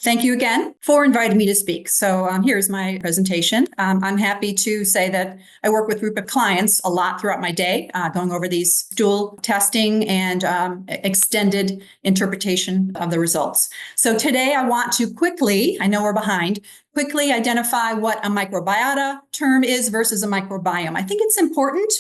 Thank you again for inviting me to speak. So here's my presentation. I'm happy to say that I work with Rupa clients a lot throughout my day, going over these stool testing and extended interpretation of the results. So today I want to quickly, I know we're behind, quickly identify what a microbiota term is versus a microbiome. I think it's important.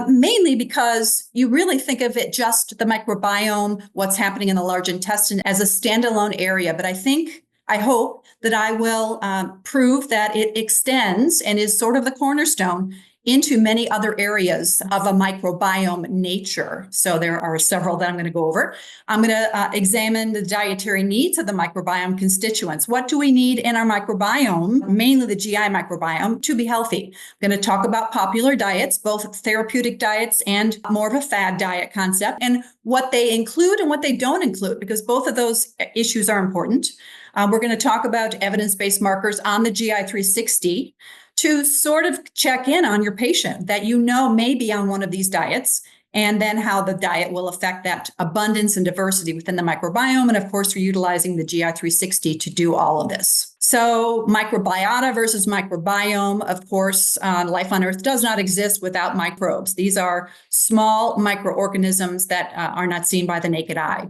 Mainly because you really think of it just the microbiome, what's happening in the large intestine as a standalone area. But I hope that I will prove that it extends and is sort of the cornerstone into many other areas of a microbiome nature. So there are several that I'm going to go over. I'm going to examine the dietary needs of the microbiome constituents. What do we need in our microbiome, mainly the GI microbiome, to be healthy? I'm going to talk about popular diets, both therapeutic diets and more of a fad diet concept, and what they include and what they don't include, because both of those issues are important. We're going to talk about evidence-based markers on the GI 360 to sort of check in on your patient that you know may be on one of these diets, and then how the diet will affect that abundance and diversity within the microbiome. And of course, we're utilizing the GI 360 to do all of this. So microbiota versus microbiome, of course, life on Earth does not exist without microbes. These are small microorganisms that are not seen by the naked eye.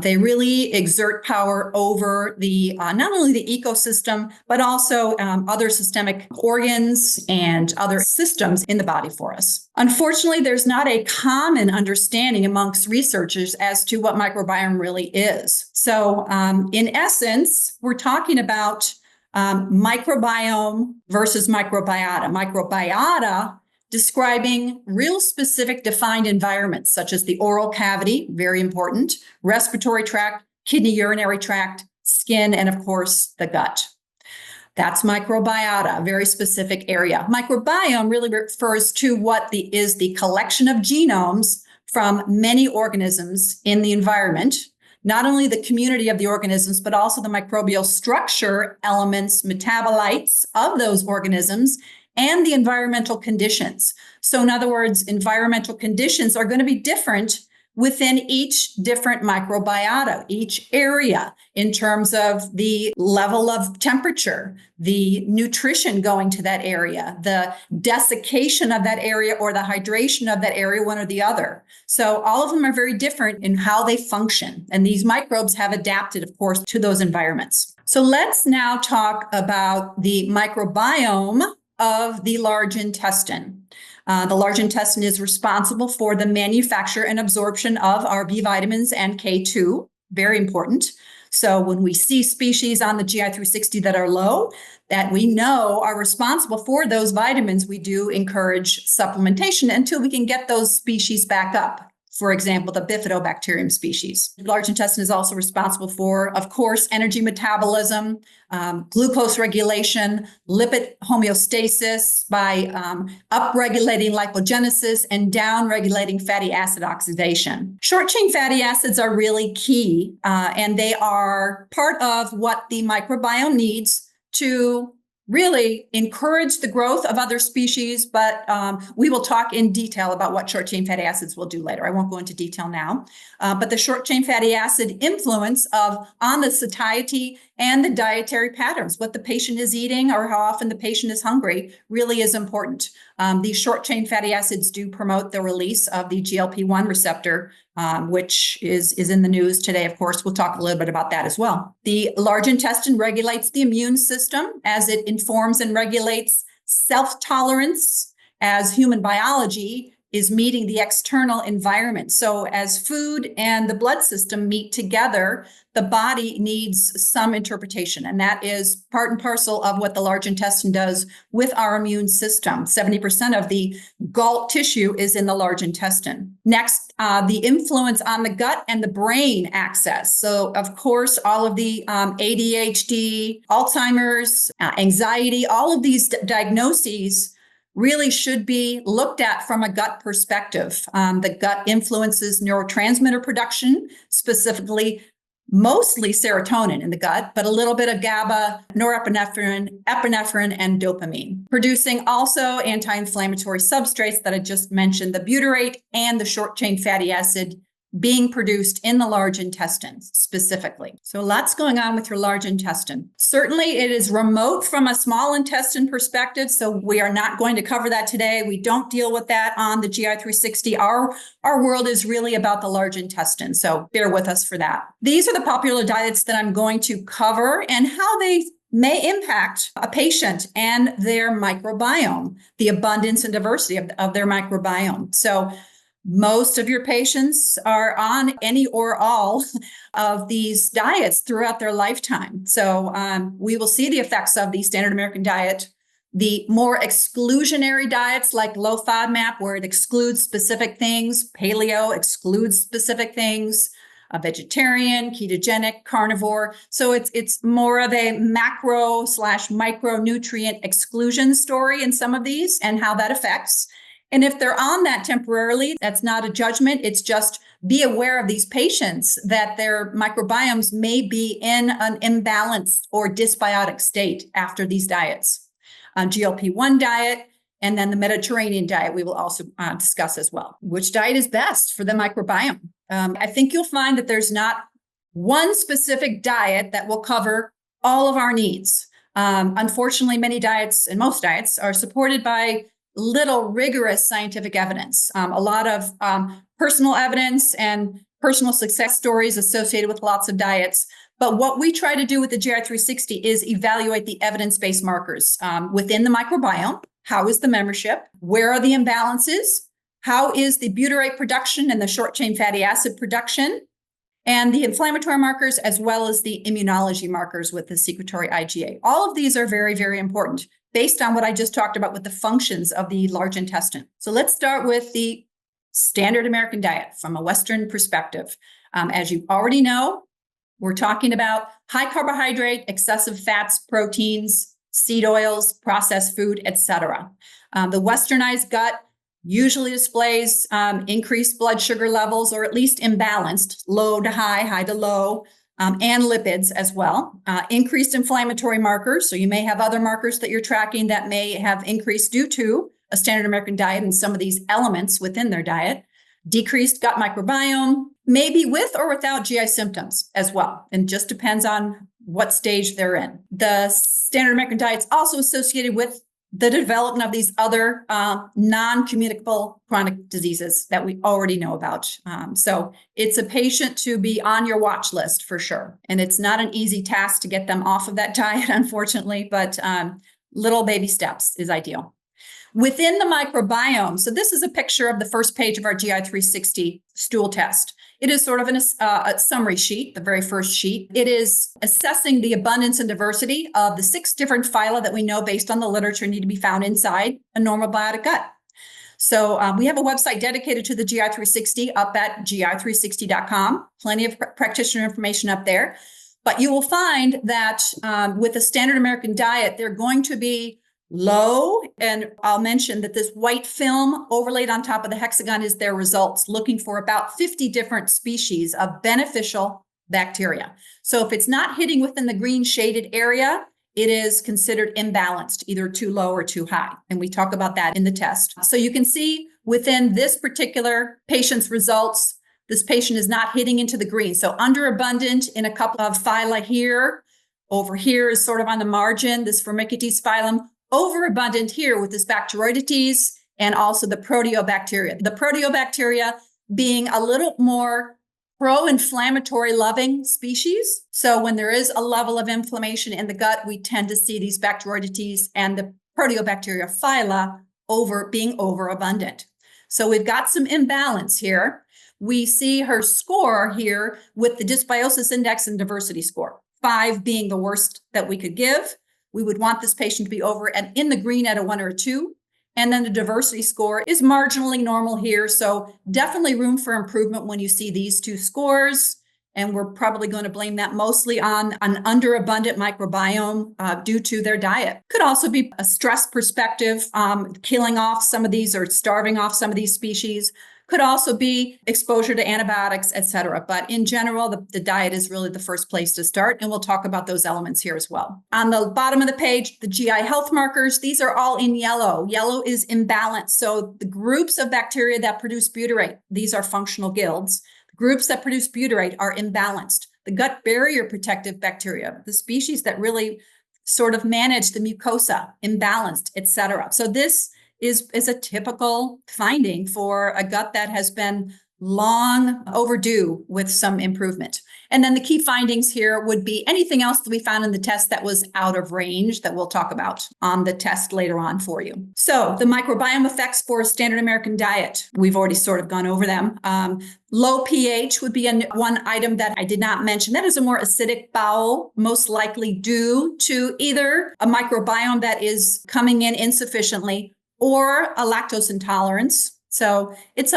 They really exert power over the not only the ecosystem, but also other systemic organs and other systems in the body for us. Unfortunately, there's not a common understanding amongst researchers as to what microbiome really is. So in essence, we're talking about microbiome versus microbiota. Microbiota describing real specific defined environments, such as the oral cavity, very important, respiratory tract, kidney urinary tract, skin, and of course, the gut. That's microbiota, a very specific area. Microbiome really refers to what is the collection of genomes from many organisms in the environment, not only the community of the organisms, but also the microbial structure, elements, metabolites of those organisms, and the environmental conditions. So in other words, environmental conditions are going to be different within each different microbiota, each area, in terms of the level of temperature, the nutrition going to that area, the desiccation of that area, or the hydration of that area, one or the other. So all of them are very different in how they function. And these microbes have adapted, of course, to those environments. So let's now talk about the microbiome of the large intestine. The large intestine is responsible for the manufacture and absorption of our B vitamins and K2, very important. So when we see species on the GI 360 that are low, that we know are responsible for those vitamins, we do encourage supplementation until we can get those species back up. For example, the bifidobacterium species. The large intestine is also responsible for, of course, energy metabolism, glucose regulation, lipid homeostasis by upregulating lipogenesis and downregulating fatty acid oxidation. Short-chain fatty acids are really key, and they are part of what the microbiome needs to really encourage the growth of other species, but we will talk in detail about what short-chain fatty acids will do later. I won't go into detail now, but the short-chain fatty acid influence on the satiety and the dietary patterns, what the patient is eating or how often the patient is hungry, really is important. These short-chain fatty acids do promote the release of the GLP-1 receptor, which is in the news today. Of course, we'll talk a little bit about that as well. The large intestine regulates the immune system as it informs and regulates self-tolerance as human biology is meeting the external environment. So as food and the blood system meet together, the body needs some interpretation. And that is part and parcel of what the large intestine does with our immune system. 70% of the GALT tissue is in the large intestine. Next, the influence on the gut and the brain axis. So of course, all of the ADHD, Alzheimer's, anxiety, all of these diagnoses really should be looked at from a gut perspective. The gut influences neurotransmitter production, specifically mostly serotonin in the gut, but a little bit of GABA, norepinephrine, epinephrine, and dopamine, producing also anti-inflammatory substrates that I just mentioned, the butyrate and the short-chain fatty acid being produced in the large intestine specifically. So lots going on with your large intestine. Certainly it is remote from a small intestine perspective, so we are not going to cover that today. We don't deal with that on the GI 360. Our world is really about the large intestine, so bear with us for that. These are the popular diets that I'm going to cover and how they may impact a patient and their microbiome, the abundance and diversity of their microbiome. So most of your patients are on any or all of these diets throughout their lifetime. So we will see the effects of the standard American diet, the more exclusionary diets like low FODMAP, where it excludes specific things, paleo excludes specific things, a vegetarian, ketogenic, carnivore. So it's more of a macro / micronutrient exclusion story in some of these and how that affects. And if they're on that temporarily, that's not a judgment. It's just be aware of these patients that their microbiomes may be in an imbalanced or dysbiotic state after these diets. GLP-1 diet, and then the Mediterranean diet we will also discuss as well. Which diet is best for the microbiome? I think you'll find that there's not one specific diet that will cover all of our needs. Unfortunately, many diets and most diets are supported by little rigorous scientific evidence, a lot of personal evidence and personal success stories associated with lots of diets. But what we try to do with the GI 360 is evaluate the evidence-based markers within the microbiome. How is the membership? Where are the imbalances? How is the butyrate production and the short-chain fatty acid production? And the inflammatory markers, as well as the immunology markers with the secretory IgA. All of these are very, very important based on what I just talked about with the functions of the large intestine. So let's start with the standard American diet from a Western perspective. As you already know, we're talking about high carbohydrate, excessive fats, proteins, seed oils, processed food, etc. The westernized gut usually displays increased blood sugar levels, or at least imbalanced, low to high, high to low, and lipids as well. Increased inflammatory markers. So you may have other markers that you're tracking that may have increased due to a standard American diet and some of these elements within their diet. Decreased gut microbiome, maybe with or without GI symptoms as well. And just depends on what stage they're in. The standard American diet is also associated with the development of these other non-communicable chronic diseases that we already know about. So it's a patient to be on your watch list for sure. And it's not an easy task to get them off of that diet, unfortunately, but little baby steps is ideal. Within the microbiome, so this is a picture of the first page of our GI 360 stool test. It is sort of a summary sheet, the very first sheet. It is assessing the abundance and diversity of the 6 different phyla that we know based on the literature need to be found inside a normal biotic gut. So we have a website dedicated to the GI 360 up at gi360.com. Plenty of practitioner information up there. But you will find that with the standard American diet, they're going to be low, and I'll mention that this white film overlaid on top of the hexagon is their results, looking for about 50 different species of beneficial bacteria. So if it's not hitting within the green shaded area, it is considered imbalanced, either too low or too high. And we talk about that in the test. So you can see within this particular patient's results, this patient is not hitting into the green. So underabundant in a couple of phyla here. Over here is sort of on the margin, this Firmicutes phylum. Overabundant here with this Bacteroidetes and also the Proteobacteria. The Proteobacteria being a little more pro-inflammatory loving species. So when there is a level of inflammation in the gut, we tend to see these Bacteroidetes and the Proteobacteria phyla being overabundant. So we've got some imbalance here. We see her score here with the dysbiosis index and diversity score, 5 being the worst that we could give. We would want this patient to be over and in the green at a 1 or a 2. And then the diversity score is marginally normal here. So definitely room for improvement when you see these 2 scores. And we're probably going to blame that mostly on an underabundant microbiome due to their diet. Could also be a stress perspective, killing off some of these or starving off some of these species. Could also be exposure to antibiotics, et cetera. But in general, the diet is really the first place to start. And we'll talk about those elements here as well. On the bottom of the page, the GI health markers, these are all in yellow. Yellow is imbalance. So the groups of bacteria that produce butyrate, these are functional guilds. Groups that produce butyrate are imbalanced. The gut barrier protective bacteria, the species that really sort of manage the mucosa, imbalanced, etc. So this is a typical finding for a gut that has been long overdue with some improvement. And then the key findings here would be anything else that we found in the test that was out of range that we'll talk about on the test later on for you. So the microbiome effects for a standard American diet, we've already sort of gone over them. Low pH would be one item that I did not mention. That is a more acidic bowel, most likely due to either a microbiome that is coming in insufficiently or a lactose intolerance. So it's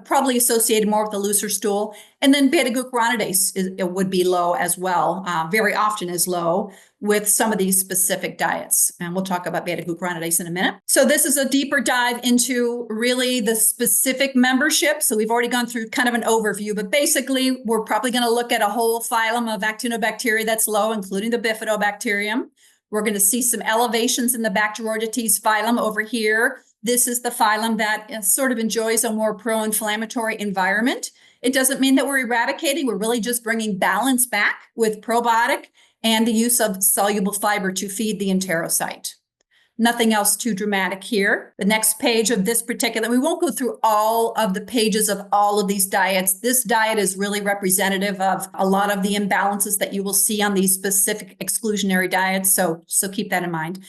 probably associated more with a looser stool. And then beta-glucuronidase it would be low as well, very often is low with some of these specific diets. And we'll talk about beta-glucuronidase in a minute. So this is a deeper dive into really the specific membership. So we've already gone through kind of an overview, but basically we're probably going to look at a whole phylum of actinobacteria that's low, including the bifidobacterium. We're going to see some elevations in the Bacteroidetes phylum over here. This is the phylum that sort of enjoys a more pro-inflammatory environment. It doesn't mean that we're eradicating. We're really just bringing balance back with probiotic and the use of soluble fiber to feed the enterocyte. Nothing else too dramatic here. The next page of this particular, we won't go through all of the pages of all of these diets. This diet is really representative of a lot of the imbalances that you will see on these specific exclusionary diets. So keep that in mind.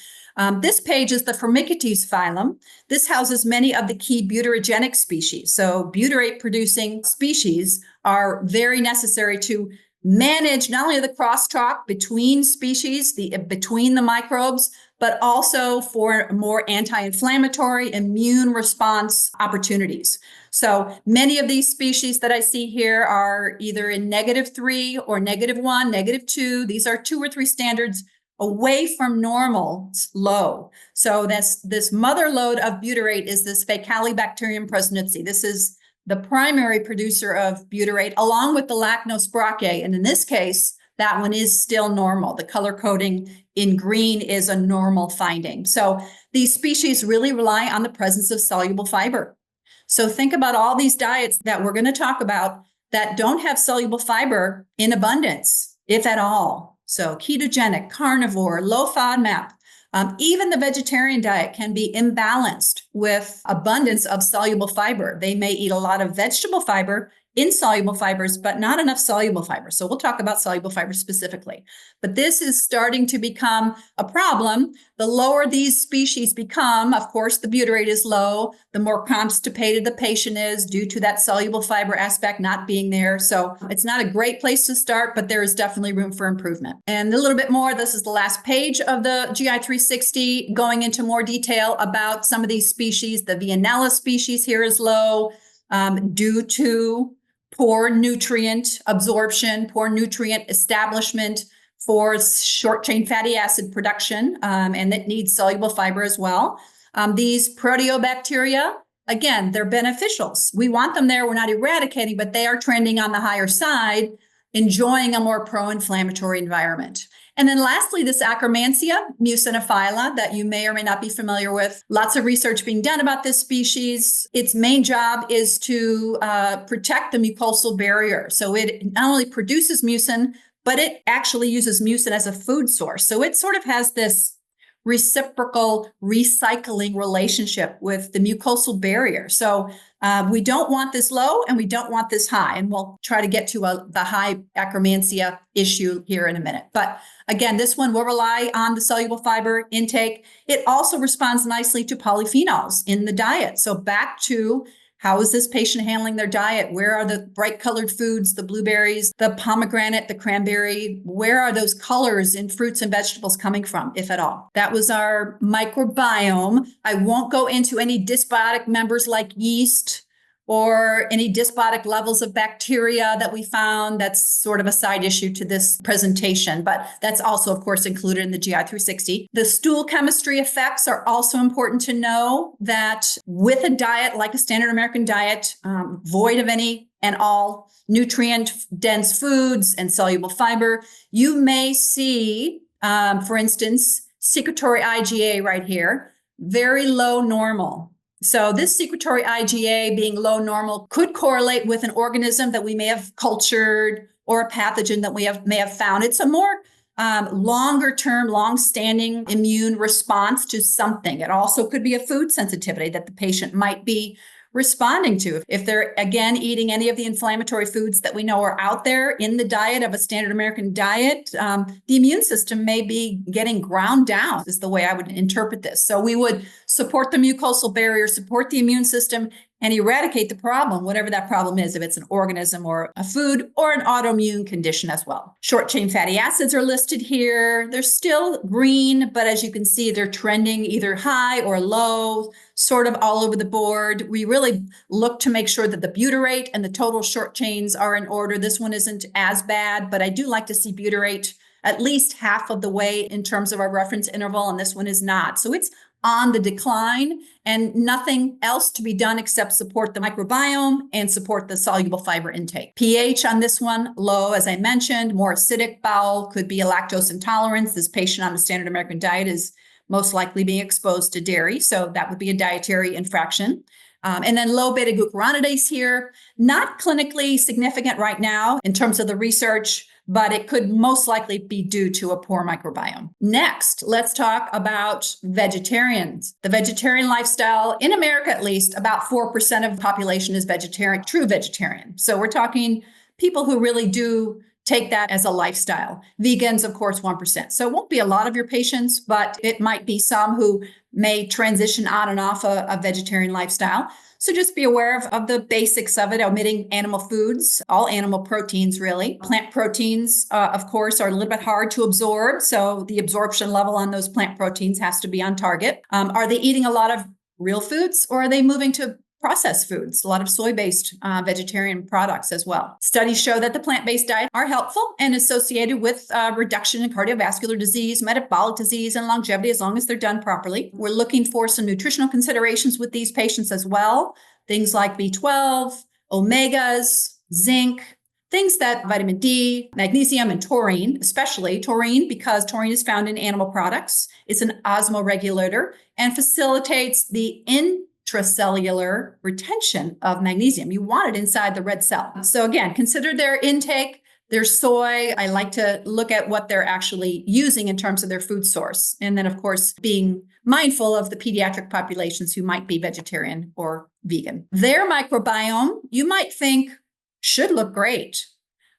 This page is the Firmicutes phylum. This houses many of the key butyrogenic species. So butyrate producing species are very necessary to manage not only the crosstalk between species, between the microbes, but also for more anti-inflammatory immune response opportunities. So many of these species that I see here are either in -3 or -1, -2. These are 2 or 3 standards away from normal, low. So this mother load of butyrate is this Faecalibacterium presnitzi. This is the primary producer of butyrate along with the Lactose brachiae. And in this case, that one is still normal. The color coding in green is a normal finding. So these species really rely on the presence of soluble fiber. So think about all these diets that we're going to talk about that don't have soluble fiber in abundance, if at all. So ketogenic, carnivore, low FODMAP, even the vegetarian diet can be imbalanced with abundance of soluble fiber. They may eat a lot of vegetable fiber, insoluble fibers, but not enough soluble fiber. So we'll talk about soluble fiber specifically. But this is starting to become a problem. The lower these species become, of course, the butyrate is low, the more constipated the patient is due to that soluble fiber aspect not being there. So it's not a great place to start, but there is definitely room for improvement. And a little bit more, this is the last page of the GI 360, going into more detail about some of these species. The Vianella species here is low due to poor nutrient absorption, poor nutrient establishment for short chain fatty acid production, and it needs soluble fiber as well. These proteobacteria, again, they're beneficials. We want them there. We're not eradicating, but they are trending on the higher side, enjoying a more pro-inflammatory environment. And then lastly, this Akkermansia mucinophylla that you may or may not be familiar with. Lots of research being done about this species. Its main job is to protect the mucosal barrier. So it not only produces mucin, but it actually uses mucin as a food source. So it sort of has this reciprocal recycling relationship with the mucosal barrier. So we don't want this low and we don't want this high. And we'll try to get to the high Akkermansia issue here in a minute. But again, this one will rely on the soluble fiber intake. It also responds nicely to polyphenols in the diet. So back to how is this patient handling their diet? Where are the bright colored foods, the blueberries, the pomegranate, the cranberry? Where are those colors in fruits and vegetables coming from, if at all? That was our microbiome. I won't go into any dysbiotic members like yeast or any dysbiotic levels of bacteria that we found. That's sort of a side issue to this presentation, but that's also, of course, included in the GI 360. The stool chemistry effects are also important to know that with a diet like a standard American diet, void of any and all nutrient-dense foods and soluble fiber, you may see, for instance, secretory IgA right here, very low normal. So this secretory IgA being low normal could correlate with an organism that we may have cultured or a pathogen that we may have found. It's a more longer term, long standing immune response to something. It also could be a food sensitivity that the patient might be responding to. If they're, again, eating any of the inflammatory foods that we know are out there in the diet of a standard American diet, the immune system may be getting ground down, is the way I would interpret this. So we would support the mucosal barrier, support the immune system, and eradicate the problem, whatever that problem is, if it's an organism or a food or an autoimmune condition as well. Short chain fatty acids are listed here. They're still green, but as you can see, they're trending either high or low, sort of all over the board. We really look to make sure that the butyrate and the total short chains are in order. This one isn't as bad, but I do like to see butyrate at least half of the way in terms of our reference interval, and this one is not. So it's on the decline and nothing else to be done except support the microbiome and support the soluble fiber intake. pH on this one, low, as I mentioned, more acidic bowel, could be a lactose intolerance. This patient on the standard American diet is most likely being exposed to dairy, so that would be a dietary infraction. And then low beta glucuronidase here, not clinically significant right now in terms of the research, but it could most likely be due to a poor microbiome. Next, let's talk about vegetarians. The vegetarian lifestyle, in America at least, about 4% of the population is vegetarian, true vegetarian. So we're talking people who really do take that as a lifestyle. Vegans, of course, 1%. So it won't be a lot of your patients, but it might be some who may transition on and off a vegetarian lifestyle. So just be aware of the basics of it, omitting animal foods, all animal proteins, really. Plant proteins, of course, are a little bit hard to absorb. So the absorption level on those plant proteins has to be on target. Are they eating a lot of real foods, or are they moving to processed foods, a lot of soy-based vegetarian products as well? Studies show that the plant-based diet are helpful and associated with reduction in cardiovascular disease, metabolic disease, and longevity as long as they're done properly. We're looking for some nutritional considerations with these patients as well. Things like B12, omegas, zinc, things that vitamin D, magnesium, and taurine, especially taurine, because taurine is found in animal products. It's an osmoregulator and facilitates the intracellular retention of magnesium. You want it inside the red cell. So again, consider their intake, their soy. I like to look at what they're actually using in terms of their food source. And then, of course, being mindful of the pediatric populations who might be vegetarian or vegan. Their microbiome, you might think, should look great.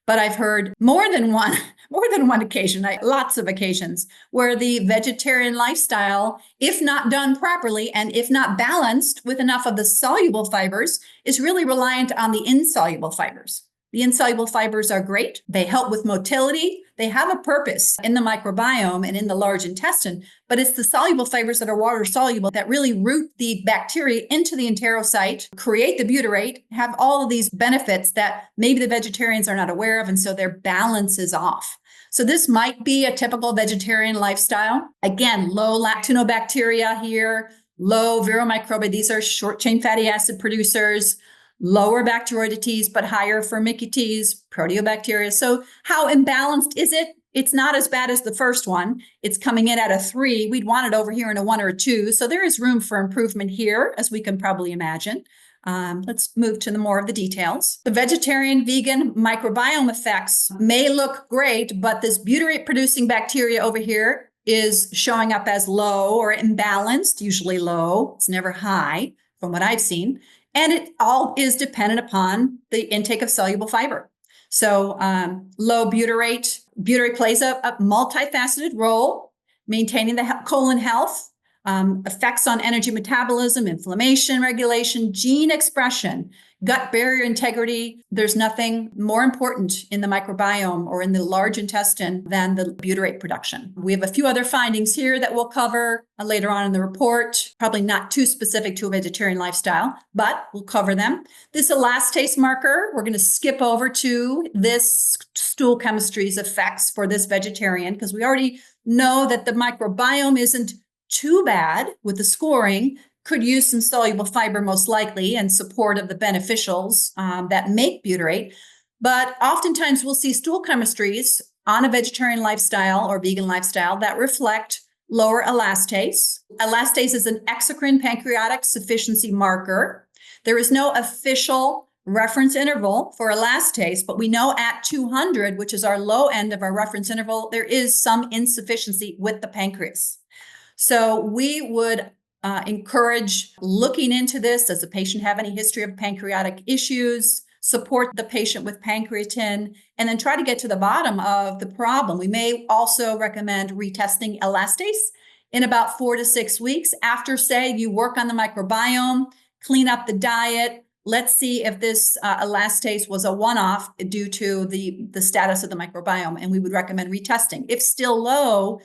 But I've heard more than one occasion, lots of occasions, where the vegetarian lifestyle, if not done properly and if not balanced with enough of the soluble fibers, is really reliant on the insoluble fibers. The insoluble fibers are great. They help with motility. They have a purpose in the microbiome and in the large intestine, but it's the soluble fibers that are water soluble that really root the bacteria into the enterocyte, create the butyrate, have all of these benefits that maybe the vegetarians are not aware of, and so their balance is off. So this might be a typical vegetarian lifestyle. Again, low lactinobacteria here, low Viromicrobe. These are short chain fatty acid producers. Lower Bacteroidetes, but higher Firmicutes, Proteobacteria. So how imbalanced is it? It's not as bad as the first one. It's coming in at a 3. We'd want it over here in a 1 or a 2. So there is room for improvement here, as we can probably imagine. Let's move to more of the details. The vegetarian vegan microbiome effects may look great, but this butyrate producing bacteria over here is showing up as low or imbalanced, usually low. It's never high from what I've seen. And it all is dependent upon the intake of soluble fiber. So low butyrate plays a multifaceted role, maintaining the colon health, effects on energy metabolism, inflammation regulation, gene expression, gut barrier integrity. There's nothing more important in the microbiome or in the large intestine than the butyrate production. We have a few other findings here that we'll cover later on in the report, probably not too specific to a vegetarian lifestyle, but we'll cover them. This elastase marker, we're going to skip over to this stool chemistry's effects for this vegetarian, because we already know that the microbiome isn't too bad with the scoring. Could use some soluble fiber most likely in support of the beneficials that make butyrate. But oftentimes we'll see stool chemistries on a vegetarian lifestyle or vegan lifestyle that reflect lower elastase. Elastase is an exocrine pancreatic sufficiency marker. There is no official reference interval for elastase, but we know at 200, which is our low end of our reference interval, there is some insufficiency with the pancreas. So we would encourage looking into this. Does the patient have any history of pancreatic issues? Support the patient with pancreatin, and then try to get to the bottom of the problem. We may also recommend retesting elastase in about 4 to 6 weeks after, say, you work on the microbiome, clean up the diet. Let's see if this elastase was a one-off due to the status of the microbiome, and we would recommend retesting. If still low,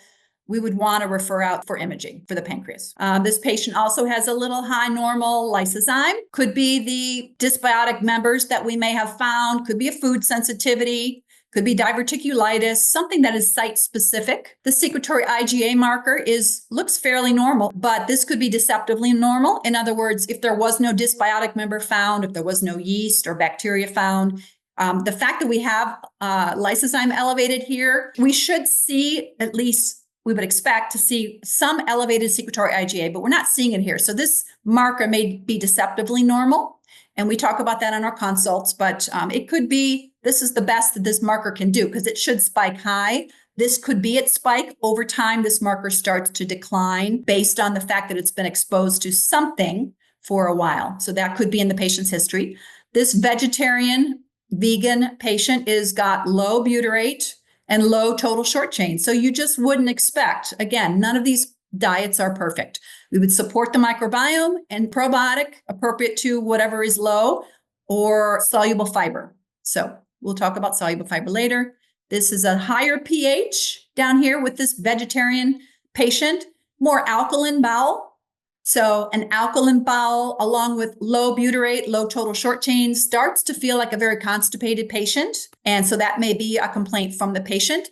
we would want to refer out for imaging for the pancreas. This patient also has a little high normal lysozyme. Could be the dysbiotic members that we may have found, could be a food sensitivity, could be diverticulitis, something that is site-specific. The secretory IgA marker looks fairly normal, but this could be deceptively normal. In other words, if there was no dysbiotic member found, if there was no yeast or bacteria found, the fact that we have lysozyme elevated here, we should see at least, we would expect to see some elevated secretory IgA, but we're not seeing it here. So this marker may be deceptively normal, and we talk about that in our consults, but it could be, this is the best that this marker can do because it should spike high. This could be its spike. Over time, this marker starts to decline based on the fact that it's been exposed to something for a while. So that could be in the patient's history. This vegetarian, vegan patient is got low butyrate and low total short chain. So you just wouldn't expect, again, none of these diets are perfect. We would support the microbiome and probiotic appropriate to whatever is low, or soluble fiber. So we'll talk about soluble fiber later. This is a higher pH down here with this vegetarian patient, more alkaline bowel. So an alkaline bowel along with low butyrate, low total short chain starts to feel like a very constipated patient. And so that may be a complaint from the patient.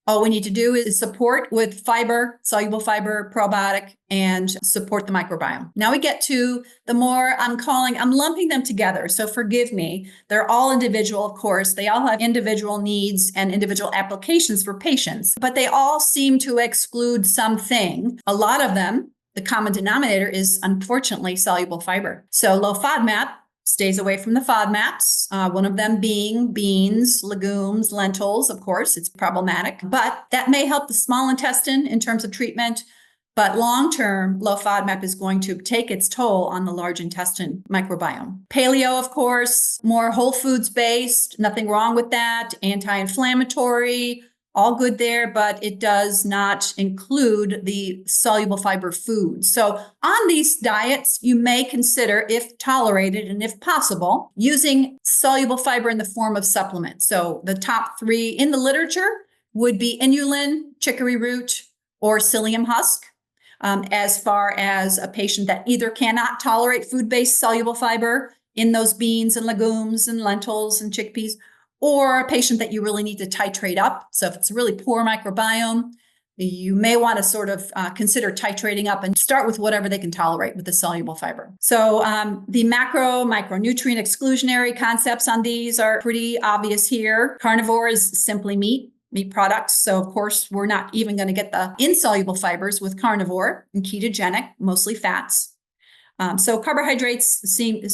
All we need to do is support with fiber, soluble fiber, probiotic, and support the microbiome. Now we get to the more I'm lumping them together. So forgive me. They're all individual, of course. They all have individual needs and individual applications for patients, but they all seem to exclude something. A lot of them, the common denominator is unfortunately soluble fiber. So low FODMAP stays away from the FODMAPs, one of them being beans, legumes, lentils. Of course, it's problematic, but that may help the small intestine in terms of treatment. But long-term, low FODMAP is going to take its toll on the large intestine microbiome. Paleo, of course, more whole foods based, nothing wrong with that. Anti-inflammatory, all good there, but it does not include the soluble fiber foods. So on these diets, you may consider, if tolerated and if possible, using soluble fiber in the form of supplements. So the top 3 in the literature would be inulin, chicory root, or psyllium husk. As far as a patient that either cannot tolerate food-based soluble fiber in those beans and legumes and lentils and chickpeas, or a patient that you really need to titrate up. So if it's a really poor microbiome, you may want to sort of consider titrating up and start with whatever they can tolerate with the soluble fiber. So the micronutrient exclusionary concepts on these are pretty obvious here. Carnivore is simply meat products. So of course, we're not even going to get the insoluble fibers with carnivore, and ketogenic, mostly fats. So carbohydrates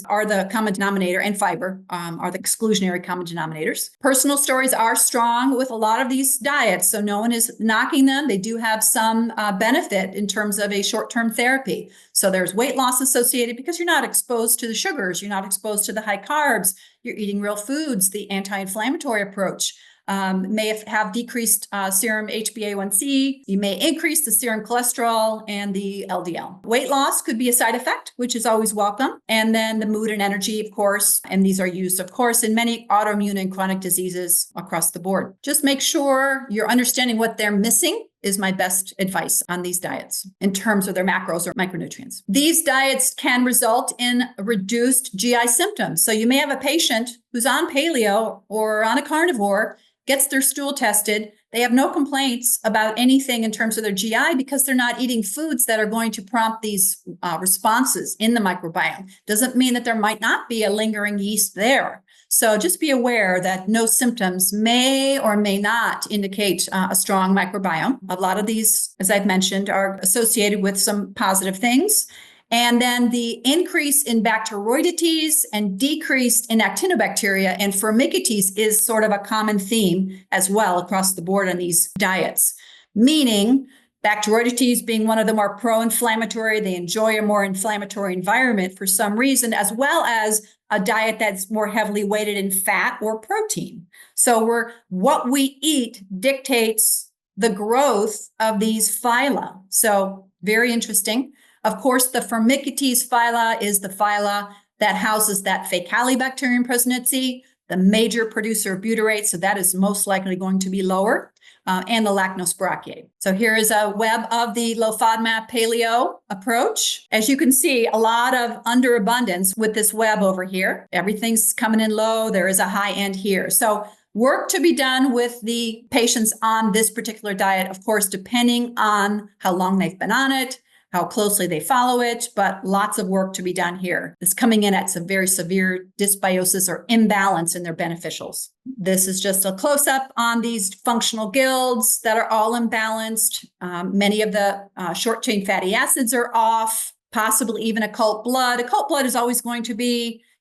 are the common denominator, and fiber are the exclusionary common denominators. Personal stories are strong with a lot of these diets, so no one is knocking them. They do have some benefit in terms of a short-term ttherapy. So there's weight loss associated because you're not exposed to the sugars, you're not exposed to the high carbs, you're eating real foods. The anti-inflammatory approach may have decreased serum HbA1c. You may increase the serum cholesterol and the LDL. Weight loss could be a side effect, which is always welcome. And then the mood and energy, of course, and these are used, of course, in many autoimmune and chronic diseases across the board. Just make sure you're understanding what they're missing is my best advice on these diets in terms of their macros or micronutrients. These diets can result in reduced GI symptoms. So you may have a patient who's on paleo or on a carnivore, gets their stool tested. They have no complaints about anything in terms of their GI because they're not eating foods that are going to prompt these responses in the microbiome. Doesn't mean that there might not be a lingering yeast there. So just be aware that no symptoms may or may not indicate a strong microbiome. A lot of these, as I've mentioned, are associated with some positive things. And then the increase in Bacteroidetes and decrease in Actinobacteria and Firmicutes is sort of a common theme as well across the board on these diets, meaning Bacteroidetes being one of the more pro-inflammatory, they enjoy a more inflammatory environment for some reason, as well as a diet that's more heavily weighted in fat or protein. So what we eat dictates the growth of these phyla. So very interesting. Of course, the Firmicutes phyla is the phyla that houses that Faecalibacterium presidency, the major producer of butyrate. So that is most likely going to be lower. And the Lactospiraceae. So here is a web of the low FODMAP paleo approach. As you can see, a lot of underabundance with this web over here. Everything's coming in low. There is a high end here. So work to be done with the patients on this particular diet, of course, depending on how long they've been on it, how closely they follow it, but lots of work to be done here. It's coming in at some very severe dysbiosis or imbalance in their beneficials. This is just a close-up on these functional guilds that are all imbalanced. Many of the short-chain fatty acids are off, possibly even occult blood. Occult blood is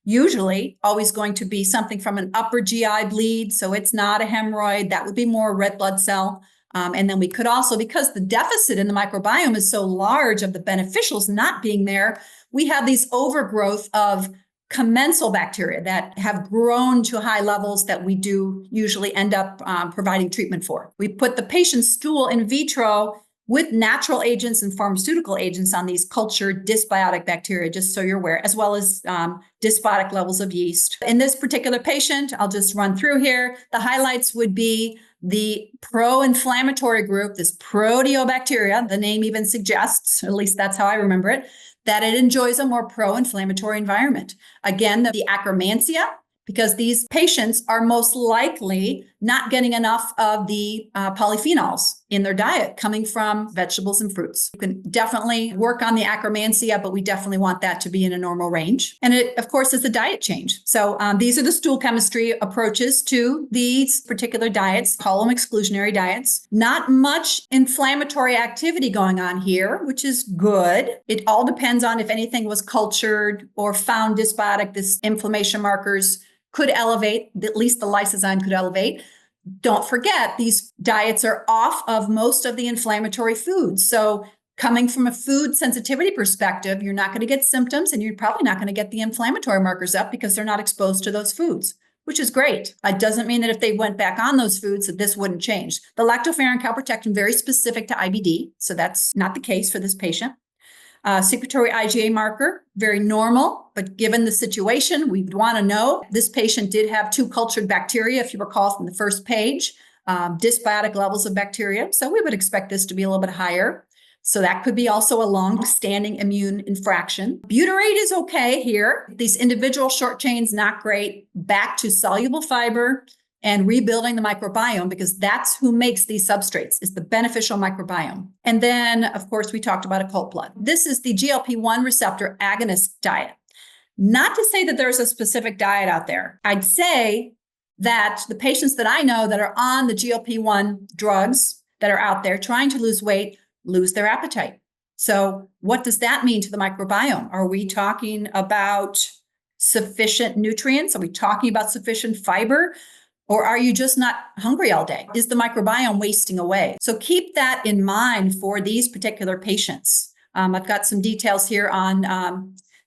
usually always going to be something from an upper GI bleed, so it's not a hemorrhoid. That would be more red blood cell. And then we could also, because the deficit in the microbiome is so large of the beneficials not being there, we have these overgrowth of commensal bacteria that have grown to high levels that we do usually end up providing treatment for. We put the patient's stool in vitro with natural agents and pharmaceutical agents on these cultured dysbiotic bacteria, just so you're aware, as well as dysbiotic levels of yeast. In this particular patient, I'll just run through here. The highlights would be the pro-inflammatory group, this proteobacteria, the name even suggests, at least that's how I remember it, that it enjoys a more pro-inflammatory environment. Again, the Akkermansia, because these patients are most likely not getting enough of the polyphenols in their diet coming from vegetables and fruits. You can definitely work on the Akkermansia, but we definitely want that to be in a normal range. And it, of course, is a diet change. So these are the stool chemistry approaches to these particular diets, call them exclusionary diets. Not much inflammatory activity going on here, which is good. It all depends on if anything was cultured or found dysbiotic. This inflammation markers could elevate, at least the lysozyme could elevate. Don't forget, these diets are off of most of the inflammatory foods. So coming from a food sensitivity perspective, you're not going to get symptoms and you're probably not going to get the inflammatory markers up because they're not exposed to those foods, which is great. It doesn't mean that if they went back on those foods that this wouldn't change. The lactoferrin calprotectin, very specific to IBD. So that's not the case for this patient. Secretory IgA marker, very normal, but given the situation, we'd want to know. This patient did have 2 cultured bacteria, if you recall from the first page, dysbiotic levels of bacteria. So we would expect this to be a little bit higher. So that could be also a long-standing immune infraction. Butyrate is okay here. These individual short chains, not great. Back to soluble fiber and rebuilding the microbiome, because that's who makes these substrates, is the beneficial microbiome. And then, of course, we talked about occult blood. This is the GLP-1 receptor agonist diet. Not to say that there's a specific diet out there. I'd say that the patients that I know that are on the GLP-1 drugs that are out there trying to lose weight, lose their appetite. So what does that mean to the microbiome? Are we talking about sufficient nutrients? Are we talking about sufficient fiber? Or are you just not hungry all day? Is the microbiome wasting away? So keep that in mind for these particular patients. I've got some details here on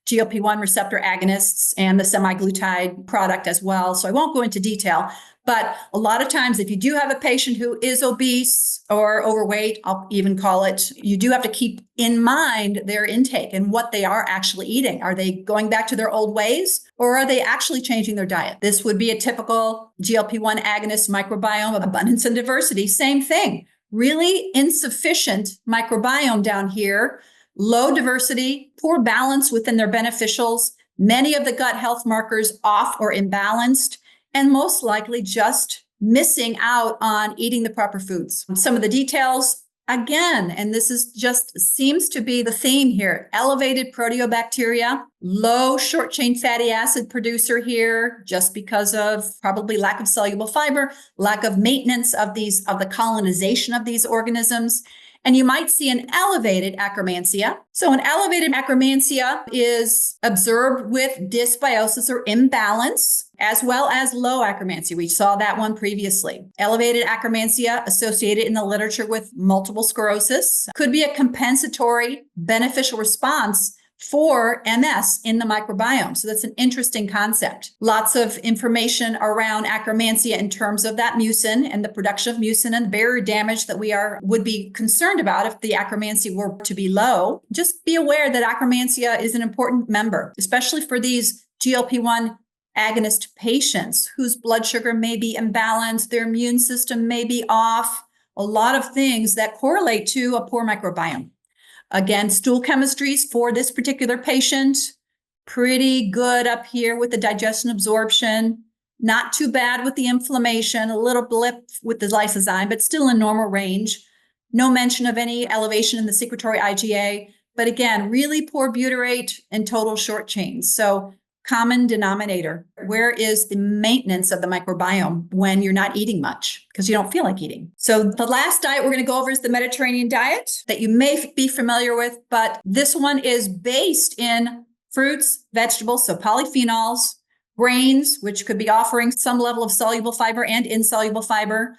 GLP-1 receptor agonists and the semaglutide product as well. So I won't go into detail, but a lot of times if you do have a patient who is obese or overweight, I'll even call it, you do have to keep in mind their intake and what they are actually eating. Are they going back to their old ways or are they actually changing their diet? This would be a typical GLP-1 agonist microbiome of abundance and diversity. Same thing, really insufficient microbiome down here. Low diversity, poor balance within their beneficials, many of the gut health markers off or imbalanced, and most likely just missing out on eating the proper foods. Some of the details, Again, and this is just seems to be the theme here, elevated proteobacteria, low short chain fatty acid producer here, just because of probably lack of soluble fiber, lack of maintenance of the colonization of these organisms. And you might see an elevated Akkermansia. So an elevated Akkermansia is observed with dysbiosis or imbalance, as well as low Akkermansia. We saw that one previously. Elevated Akkermansia associated in the literature with multiple sclerosis could be a compensatory beneficial response for MS in the microbiome. So that's an interesting concept. Lots of information around Akkermansia in terms of that mucin and the production of mucin and the barrier damage that would be concerned about if the Akkermansia were to be low. Just be aware that Akkermansia is an important member, especially for these GLP-1 agonist patients whose blood sugar may be imbalanced, their immune system may be off, a lot of things that correlate to a poor microbiome. Again, stool chemistries for this particular patient, pretty good up here with the digestion absorption, not too bad with the inflammation, a little blip with the lysozyme, but still in normal range. No mention of any elevation in the secretory IgA, but again, really poor butyrate and total short chains. So common denominator. Where is the maintenance of the microbiome when you're not eating much because you don't feel like eating? So the last diet we're going to go over is the Mediterranean diet that you may be familiar with, but this one is based in fruits, vegetables, so polyphenols, grains, which could be offering some level of soluble fiber and insoluble fiber.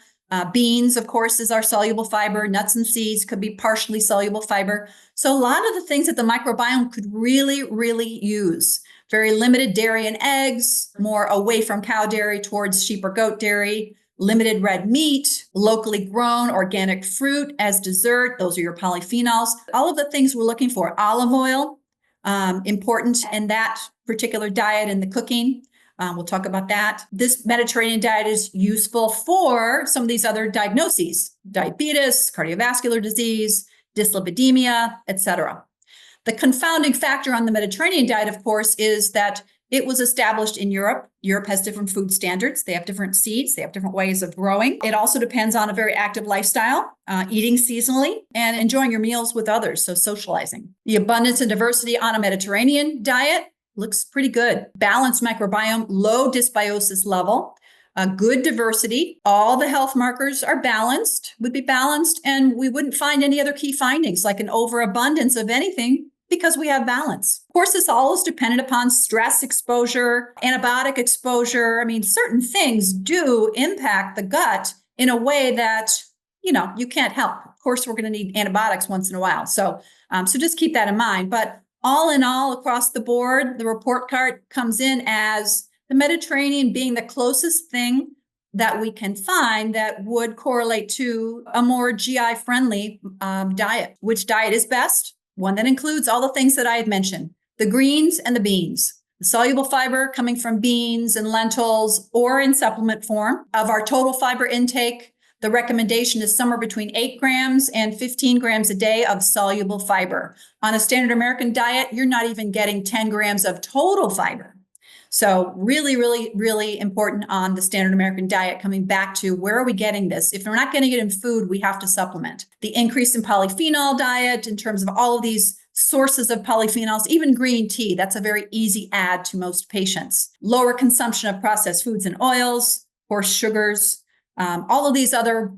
Beans, of course, is our soluble fiber. Nuts and seeds could be partially soluble fiber. So a lot of the things that the microbiome could really, really use. Very limited dairy and eggs, more away from cow dairy towards sheep or goat dairy, limited red meat, locally grown organic fruit as dessert. Those are your polyphenols. All of the things we're looking for. Olive oil, important in that particular diet and the cooking. We'll talk about that. This Mediterranean diet is useful for some of these other diagnoses, diabetes, cardiovascular disease, dyslipidemia, etc. The confounding factor on the Mediterranean diet, of course, is that it was established in Europe. Europe has different food standards. They have different seeds. They have different ways of growing. It also depends on a very active lifestyle, eating seasonally, and enjoying your meals with others, so socializing. The abundance and diversity on a Mediterranean diet looks pretty good. Balanced microbiome, low dysbiosis level, good diversity. All the health markers are balanced, would be balanced, and we wouldn't find any other key findings like an overabundance of anything because we have balance. Of course, this all is dependent upon stress exposure, antibiotic exposure. I mean, certain things do impact the gut in a way that, you can't help. Of course, we're going to need antibiotics once in a while. So just keep that in mind. But all in all, across the board, the report card comes in as the Mediterranean being the closest thing that we can find that would correlate to a more GI-friendly diet. Which diet is best? One that includes all the things that I had mentioned, the greens and the beans, the soluble fiber coming from beans and lentils or in supplement form. Of our total fiber intake, the recommendation is somewhere between 8 grams and 15 grams a day of soluble fiber. On a standard American diet, you're not even getting 10 grams of total fiber. So really, really, really important on the standard American diet, coming back to where are we getting this? If we're not getting it in food, we have to supplement. The increase in polyphenol diet in terms of all of these sources of polyphenols, even green tea, that's a very easy add to most patients. Lower consumption of processed foods and oils, coarse sugars, all of these other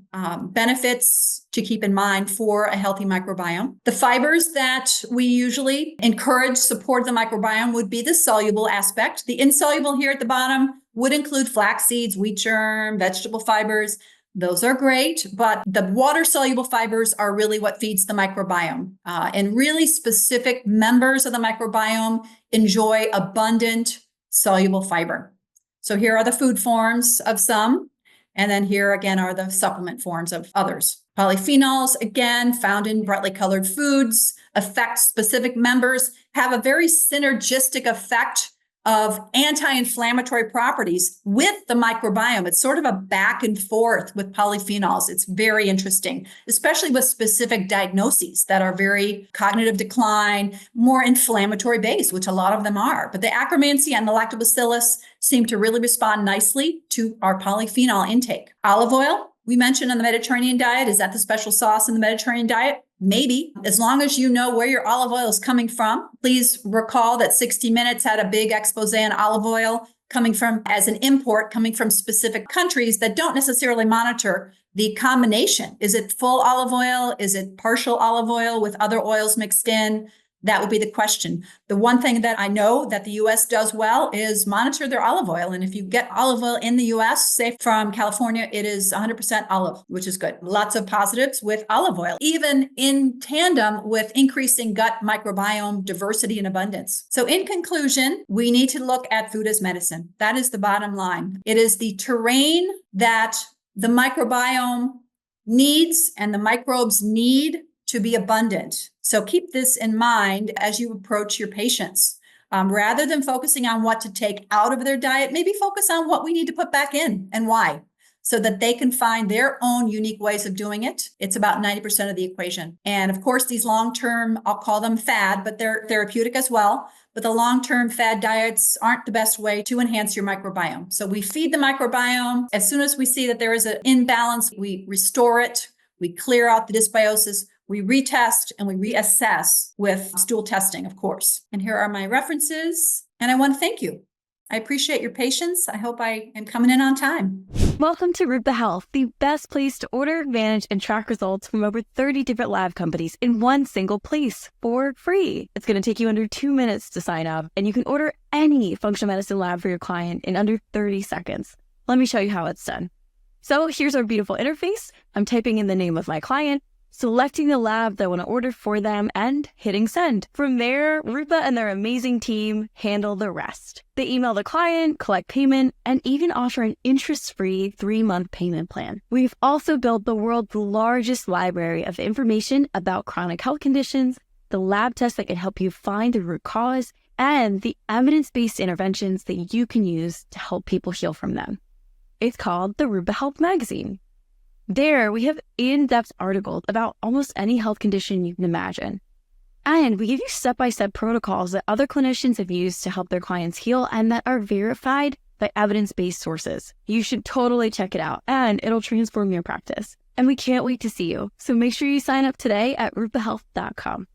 benefits to keep in mind for a healthy microbiome. The fibers that we usually encourage support the microbiome would be the soluble aspect. The insoluble here at the bottom would include flax seeds, wheat germ, vegetable fibers. Those are great, but the water-soluble fibers are really what feeds the microbiome. And really specific members of the microbiome enjoy abundant soluble fiber. So here are the food forms of some. And then here again are the supplement forms of others. Polyphenols, again, found in brightly colored foods, affect specific members, have a very synergistic effect of anti-inflammatory properties with the microbiome. It's sort of a back and forth with polyphenols. It's very interesting, especially with specific diagnoses that are very cognitive decline, more inflammatory based, which a lot of them are. But the Akkermansia and the lactobacillus seem to really respond nicely to our polyphenol intake. Olive oil, We mentioned on the Mediterranean diet. Is that the special sauce in the Mediterranean diet? Maybe. As long as you know where your olive oil is coming from. Please recall that 60 Minutes had a big expose on olive oil coming from as an import, coming from specific countries that don't necessarily monitor the combination. Is it full olive oil? Is it partial olive oil with other oils mixed in? That would be the question. The one thing that I know that the US does well is monitor their olive oil. And if you get olive oil in the US, say from California, it is 100% olive, which is good. Lots of positives with olive oil, even in tandem with increasing gut microbiome diversity and abundance. So in conclusion, we need to look at food as medicine. That is the bottom line. It is the terrain that the microbiome needs and the microbes need to be abundant. So keep this in mind as you approach your patients. Rather than focusing on what to take out of their diet, maybe focus on what we need to put back in and why, so that they can find their own unique ways of doing it. It's about 90% of the equation. And of course, these long-term, I'll call them fad, but they're therapeutic as well. But the long-term fad diets aren't the best way to enhance your microbiome. So we feed the microbiome. As soon as we see that there is an imbalance, we restore it, we clear out the dysbiosis, we retest and we reassess with stool testing, of course. And here are my references. And I want to thank you. I appreciate your patience. I hope I am coming in on time. Welcome to Rupa Health, the best place to order, manage, and track results from over 30 different lab companies in one single place for free. It's going to take you under 2 minutes to sign up, and you can order any functional medicine lab for your client in under 30 seconds. Let me show you how it's done. So here's our beautiful interface. I'm typing in the name of my client, selecting the lab that I want to order for them, and hitting send. From there, Rupa and their amazing team handle the rest. They email the client, collect payment, and even offer an interest-free 3-month payment plan. We've also built the world's largest library of information about chronic health conditions, the lab tests that can help you find the root cause, and the evidence-based interventions that you can use to help people heal from them. It's called the Rupa Health Magazine. There, we have in-depth articles about almost any health condition you can imagine. And we give you step-by-step protocols that other clinicians have used to help their clients heal and that are verified by evidence-based sources. You should totally check it out, and it'll transform your practice. And we can't wait to see you. So make sure you sign up today at rupahealth.com.